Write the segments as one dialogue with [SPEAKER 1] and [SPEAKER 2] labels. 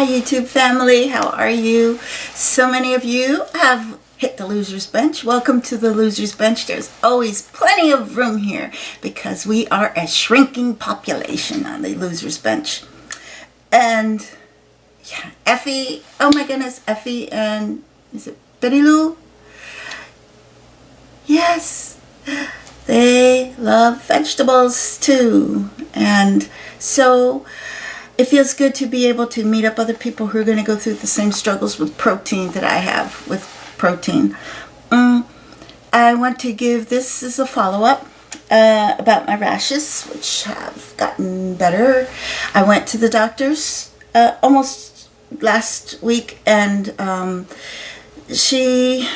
[SPEAKER 1] Hi YouTube family, how are you? So many of you have hit the loser's bench. Welcome to the loser's bench. There's always plenty of room here because we are a shrinking population on the loser's bench. And yeah, Effie, oh my goodness, Effie and is it Betty Lou? Yes, they love vegetables too. And so it feels good to be able to meet up other people who are going to go through the same struggles with protein that I have with protein. I want to give this as a follow-up about my rashes, which have gotten better. I went to the doctor's almost last week, and she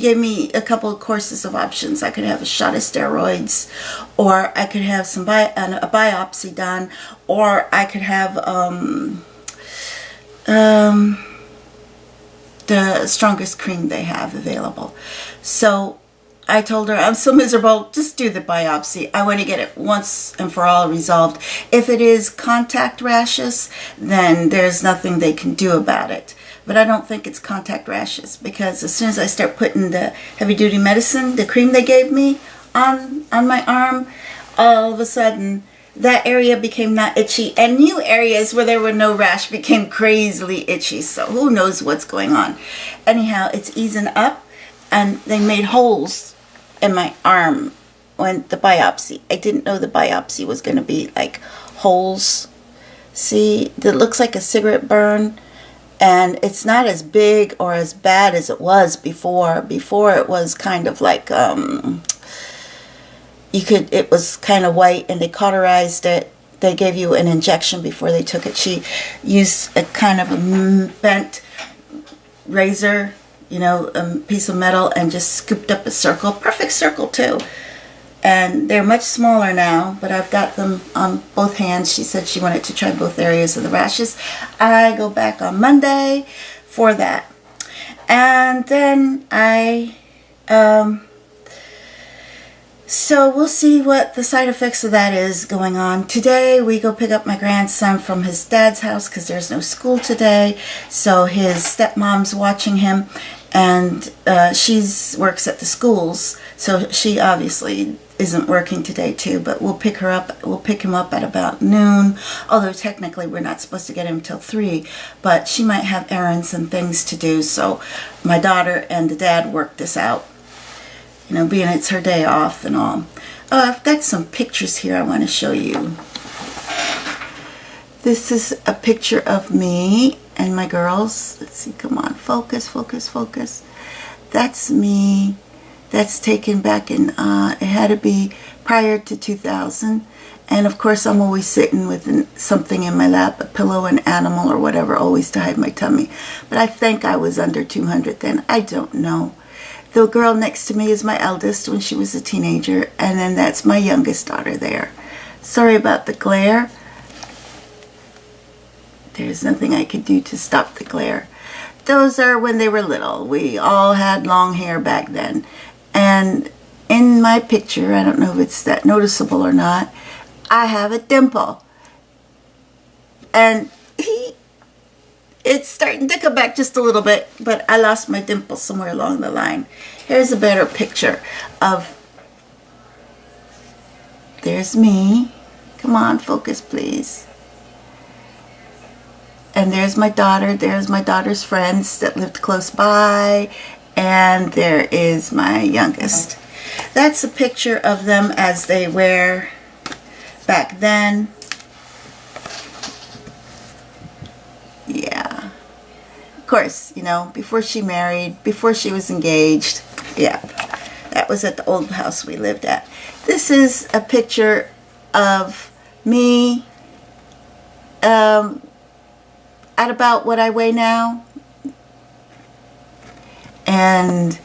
[SPEAKER 1] gave me a couple of courses of options. I could have a shot of steroids, or I could have a biopsy done, or I could have the strongest cream they have available. So I told her, I'm so miserable, just do the biopsy. I want to get it once and for all resolved. If it is contact rashes, then there's nothing they can do about it. But I don't think it's contact rashes, because as soon as I start putting the heavy-duty medicine, the cream they gave me on my arm, all of a sudden that area became not itchy, and new areas where there were no rash became crazily itchy. So who knows what's going on. Anyhow, it's easing up, and they made holes in my arm when the biopsy. I didn't know the biopsy was going to be like holes. See, it looks like a cigarette burn. And it's not as big or as bad as it was before. Before it was kind of like, it was kind of white, and they cauterized it. They gave you an injection before they took it. She used a kind of a bent razor, a piece of metal, and just scooped up a circle. Perfect circle too. And they're much smaller now, but I've got them on both hands. She said she wanted to try both areas of the rashes. I go back on Monday for that. And then so we'll see what the side effects of that is going on. Today we go pick up my grandson from his dad's house because there's no school today. So his stepmom's watching him, and she works at the schools. So she obviously isn't working today too, but we'll pick him up at about noon, although technically we're not supposed to get him till 3, but she might have errands and things to do. So my daughter and the dad work this out, being it's her day off and all. I've got some pictures here I want to show you. This is a picture of me and my girls. Let's see, come on, focus, focus, focus. That's me. That's taken back in, it had to be prior to 2000. And of course I'm always sitting with something in my lap, a pillow, an animal, or whatever, always to hide my tummy. But I think I was under 200 then. I don't know. The girl next to me is my eldest when she was a teenager. And then that's my youngest daughter there. Sorry about the glare. There's nothing I could do to stop the glare. Those are when they were little. We all had long hair back then. And in my picture, I don't know if it's that noticeable or not, I have a dimple. And it's starting to come back just a little bit, but I lost my dimple somewhere along the line. Here's a better picture of, there's me. Come on, focus please. And there's my daughter's friends that lived close by. And there is my youngest. That's a picture of them as they were back then. Yeah. Of course, before she married, before she was engaged. Yeah. That was at the old house we lived at. This is a picture of me at about what I weigh now. And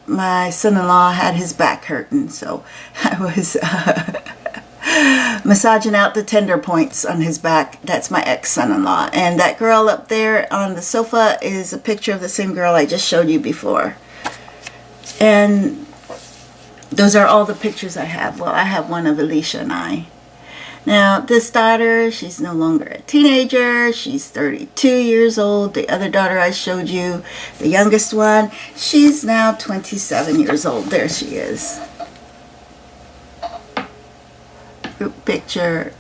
[SPEAKER 1] my son-in-law had his back hurting, so I was massaging out the tender points on his back. That's my ex-son-in-law. And that girl up there on the sofa is a picture of the same girl I just showed you before. And those are all the pictures I have. Well, I have one of Alicia and I. Now, this daughter, she's no longer a teenager. She's 32 years old. The other daughter I showed you, the youngest one, she's now 27 years old. There she is. Group picture.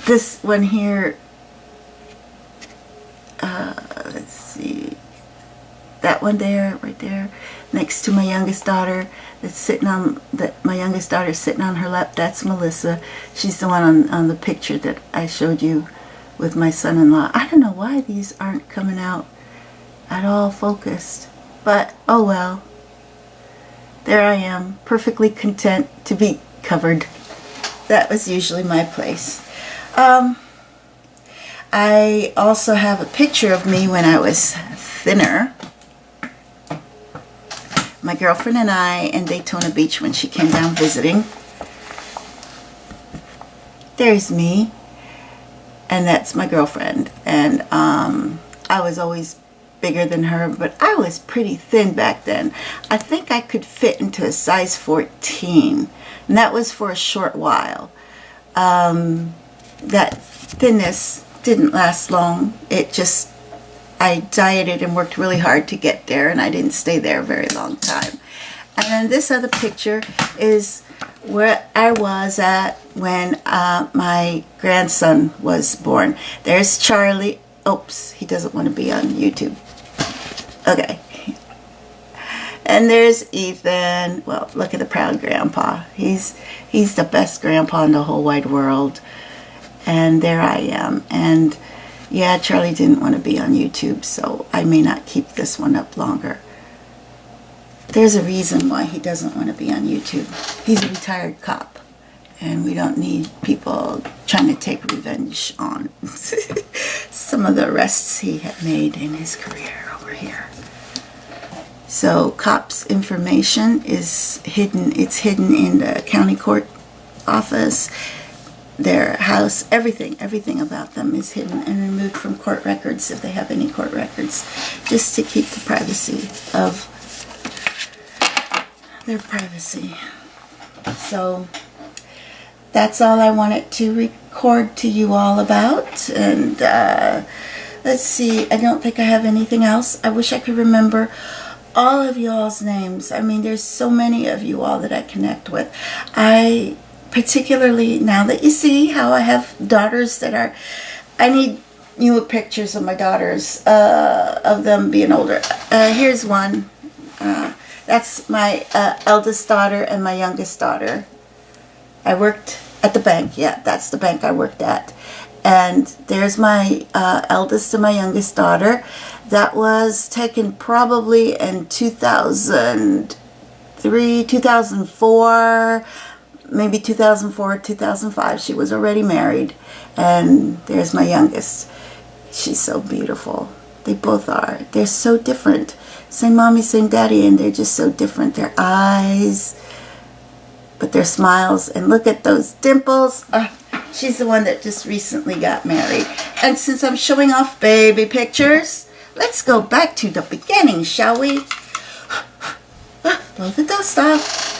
[SPEAKER 1] This one here, let's see. That one there, right there, next to my youngest daughter. That's sitting on my youngest daughter sitting on her lap. That's Melissa. She's the one on the picture that I showed you with my son-in-law. I don't know why these aren't coming out at all focused, but oh well. There I am, perfectly content to be covered. That was usually my place. I also have a picture of me when I was thinner. My girlfriend and I in Daytona Beach when she came down visiting. There's me. And that's my girlfriend. And I was always bigger than her, but I was pretty thin back then. I think I could fit into a size 14. And that was for a short while. That thinness didn't last long. I dieted and worked really hard to get there, and I didn't stay there a very long time. And then this other picture is where I was at when my grandson was born. There's Charlie. Oops, he doesn't want to be on YouTube. Okay. And there's Ethan. Well, look at the proud grandpa. He's the best grandpa in the whole wide world. And there I am. And yeah, Charlie didn't want to be on YouTube, so I may not keep this one up longer. There's a reason why he doesn't want to be on YouTube. He's a retired cop, and we don't need people trying to take revenge on some of the arrests he had made in his career over here. So cops' information is hidden. It's hidden in the county court office. Their house, everything about them is hidden and removed from court records if they have any court records, just to keep the privacy of their privacy. So that's all I wanted to record to you all about. And let's see, I don't think I have anything else. I wish I could remember all of y'all's names. I mean, there's so many of you all that I connect with. Particularly now that you see how I have daughters that I need newer pictures of my daughters, of them being older. Here's one. That's my eldest daughter and my youngest daughter. I worked at the bank. Yeah, that's the bank I worked at. And there's my eldest and my youngest daughter. That was taken probably in 2003, 2004, maybe 2004, 2005. She was already married. And there's my youngest. She's so beautiful. They both are. They're so different. Same mommy, same daddy, and they're just so different. Their eyes, but their smiles. And look at those dimples. She's the one that just recently got married. And since I'm showing off baby pictures, let's go back to the beginning, shall we? Blow the dust off.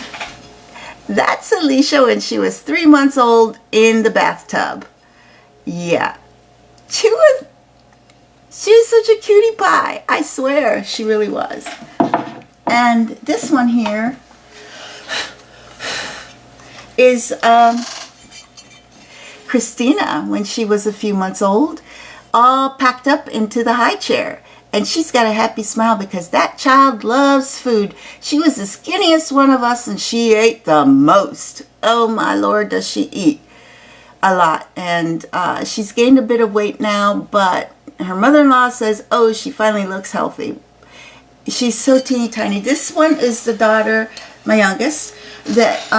[SPEAKER 1] That's Alicia when she was 3 months old in the bathtub. Yeah. She was such a cutie pie. I swear, she really was. And this one here is Christina when she was a few months old, all packed up into the high chair. And she's got a happy smile because that child loves food. She was the skinniest one of us and she ate the most. Oh my Lord, does she eat a lot. And she's gained a bit of weight now, but her mother-in-law says, oh, she finally looks healthy. She's so teeny tiny. This one is the daughter, my youngest, that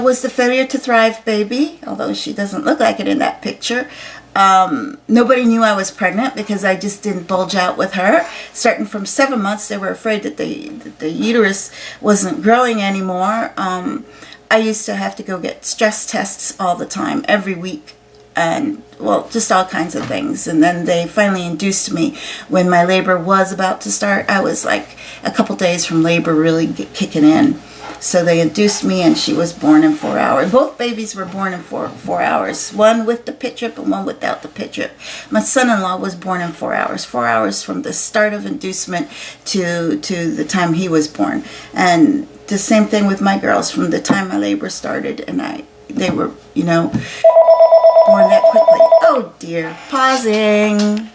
[SPEAKER 1] was the failure to thrive baby, although she doesn't look like it in that picture. Nobody knew I was pregnant because I just didn't bulge out with her. Starting from 7 months, they were afraid that the uterus wasn't growing anymore. I used to have to go get stress tests all the time, every week. And, well, just all kinds of things. And then they finally induced me when my labor was about to start. I was like a couple days from labor really kicking in. So they induced me, and she was born in 4 hours. Both babies were born in 4 hours. One with the pit drip and one without the pit drip. My son-in-law was born in 4 hours. 4 hours from the start of inducement to the time he was born. And the same thing with my girls, from the time my labor started, and they were, born that quickly. Oh dear, pausing.